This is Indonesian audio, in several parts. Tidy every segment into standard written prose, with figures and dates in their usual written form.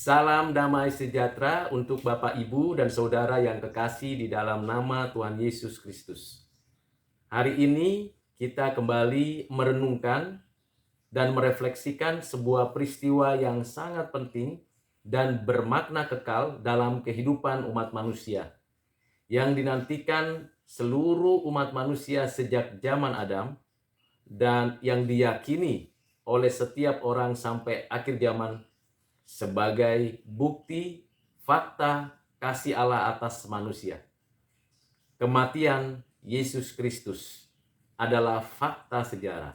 Salam damai sejahtera untuk Bapak, Ibu, dan Saudara yang kekasih di dalam nama Tuhan Yesus Kristus. Hari ini kita kembali merenungkan dan merefleksikan sebuah peristiwa yang sangat penting dan bermakna kekal dalam kehidupan umat manusia, yang dinantikan seluruh umat manusia sejak zaman Adam dan yang diyakini oleh setiap orang sampai akhir zaman sebagai bukti fakta kasih Allah atas manusia. Kematian Yesus Kristus adalah fakta sejarah,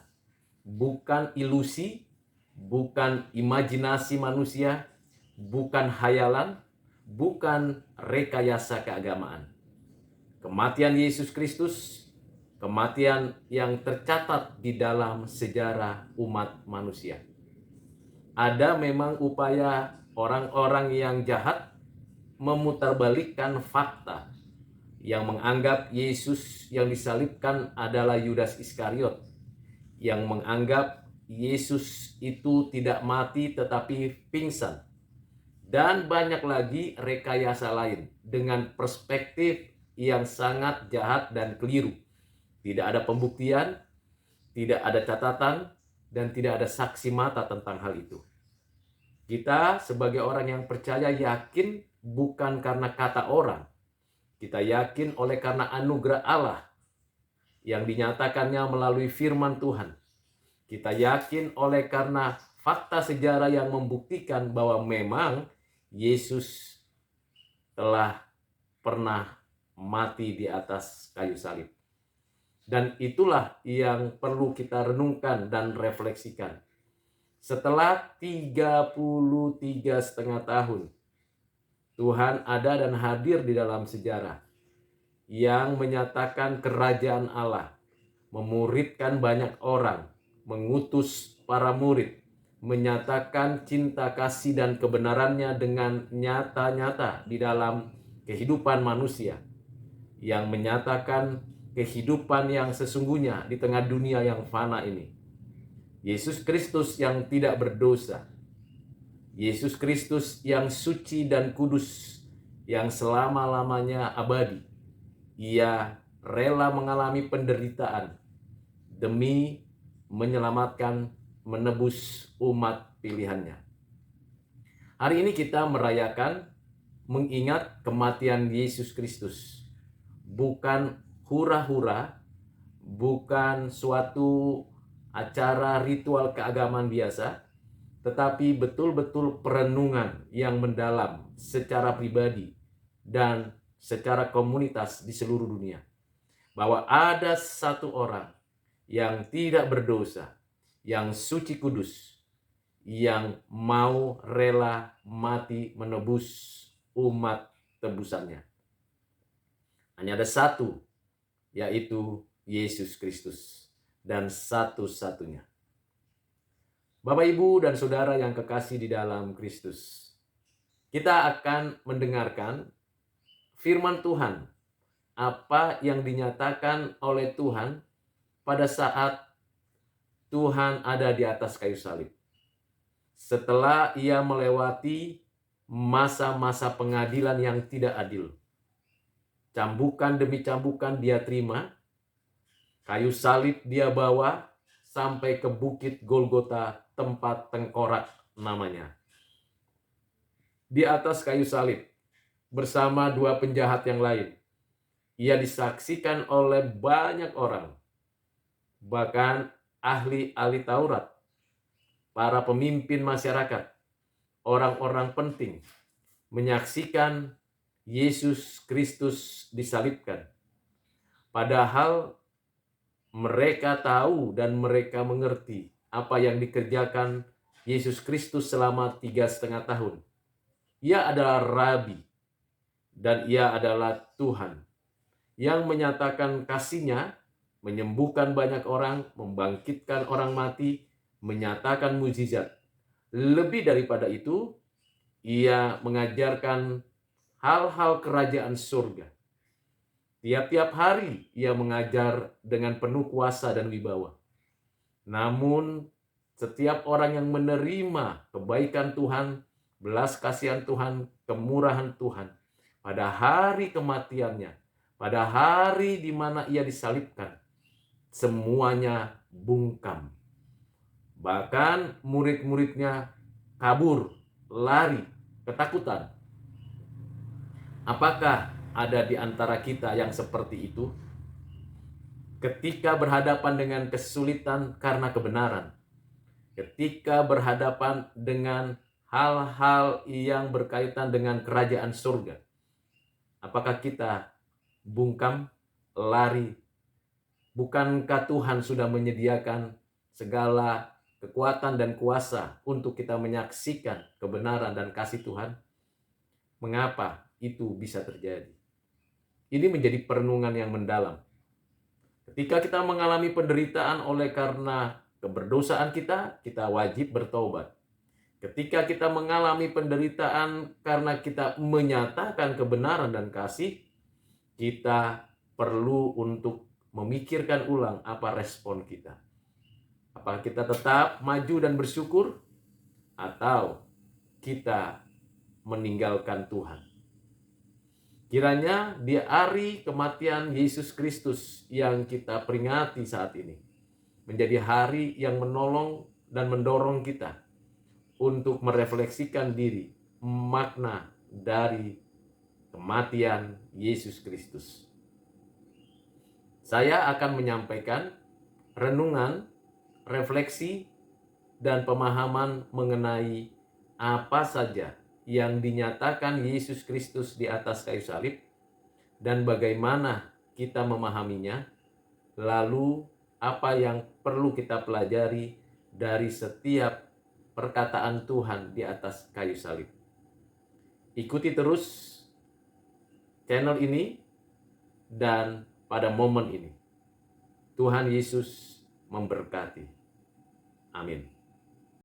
bukan ilusi, bukan imajinasi manusia, bukan hayalan, bukan rekayasa keagamaan. Kematian Yesus Kristus, kematian yang tercatat di dalam sejarah umat manusia. Ada memang upaya orang-orang yang jahat memutarbalikkan fakta, yang menganggap Yesus yang disalibkan adalah Yudas Iskariot, yang menganggap Yesus itu tidak mati tetapi pingsan, dan banyak lagi rekayasa lain dengan perspektif yang sangat jahat dan keliru. Tidak ada pembuktian, tidak ada catatan, dan tidak ada saksi mata tentang hal itu. Kita sebagai orang yang percaya yakin bukan karena kata orang. Kita yakin oleh karena anugerah Allah yang dinyatakannya melalui firman Tuhan. Kita yakin oleh karena fakta sejarah yang membuktikan bahwa memang Yesus telah pernah mati di atas kayu salib. Dan itulah yang perlu kita renungkan dan refleksikan. Setelah 33,5 tahun, Tuhan ada dan hadir di dalam sejarah yang menyatakan kerajaan Allah, memuridkan banyak orang, mengutus para murid, menyatakan cinta kasih dan kebenarannya dengan nyata-nyata di dalam kehidupan manusia, yang menyatakan kehidupan yang sesungguhnya di tengah dunia yang fana ini. Yesus Kristus yang tidak berdosa, Yesus Kristus yang suci dan kudus, yang selama-lamanya abadi. Ia rela mengalami penderitaan demi menyelamatkan, menebus umat pilihannya. Hari ini kita merayakan, mengingat kematian Yesus Kristus. Bukan hura-hura, bukan suatu acara ritual keagamaan biasa, tetapi betul-betul perenungan yang mendalam secara pribadi dan secara komunitas di seluruh dunia. Bahwa ada satu orang yang tidak berdosa, yang suci kudus, yang mau rela mati menebus umat tebusannya. Hanya ada satu, yaitu Yesus Kristus. Dan satu-satunya. Bapak, Ibu, dan Saudara yang kekasih di dalam Kristus, kita akan mendengarkan firman Tuhan, apa yang dinyatakan oleh Tuhan pada saat Tuhan ada di atas kayu salib. Setelah ia melewati masa-masa pengadilan yang tidak adil, cambukan demi cambukan dia terima, kayu salib dia bawa sampai ke bukit Golgota, tempat tengkorak namanya. Di atas kayu salib bersama dua penjahat yang lain, ia disaksikan oleh banyak orang, bahkan ahli-ahli Taurat, para pemimpin masyarakat, orang-orang penting, menyaksikan Yesus Kristus disalibkan. Padahal mereka tahu dan mereka mengerti apa yang dikerjakan Yesus Kristus selama 3,5 tahun. Ia adalah Rabi dan ia adalah Tuhan yang menyatakan kasih-Nya, menyembuhkan banyak orang, membangkitkan orang mati, menyatakan mukjizat. Lebih daripada itu, ia mengajarkan hal-hal kerajaan surga. Tiap-tiap hari ia mengajar dengan penuh kuasa dan wibawa. Namun setiap orang yang menerima kebaikan Tuhan, belas kasihan Tuhan, kemurahan Tuhan, pada hari kematiannya, pada hari di mana ia disalibkan, semuanya bungkam. Bahkan murid-muridnya kabur, lari, ketakutan. Apakah ada di antara kita yang seperti itu? Ketika berhadapan dengan kesulitan karena kebenaran, ketika berhadapan dengan hal-hal yang berkaitan dengan kerajaan surga, apakah kita bungkam, lari? Bukankah Tuhan sudah menyediakan segala kekuatan dan kuasa untuk kita menyaksikan kebenaran dan kasih Tuhan? Mengapa itu bisa terjadi? Ini menjadi perenungan yang mendalam. Ketika kita mengalami penderitaan oleh karena keberdosaan kita, kita wajib bertobat. Ketika kita mengalami penderitaan karena kita menyatakan kebenaran dan kasih, kita perlu untuk memikirkan ulang apa respon kita. Apakah kita tetap maju dan bersyukur, atau kita meninggalkan Tuhan? Kiranya di hari kematian Yesus Kristus yang kita peringati saat ini menjadi hari yang menolong dan mendorong kita untuk merefleksikan diri makna dari kematian Yesus Kristus. Saya akan menyampaikan renungan, refleksi, dan pemahaman mengenai apa saja yang dinyatakan Yesus Kristus di atas kayu salib dan bagaimana kita memahaminya, lalu apa yang perlu kita pelajari dari setiap perkataan Tuhan di atas kayu salib. Ikuti terus channel ini dan pada momen ini. Tuhan Yesus memberkati. Amin.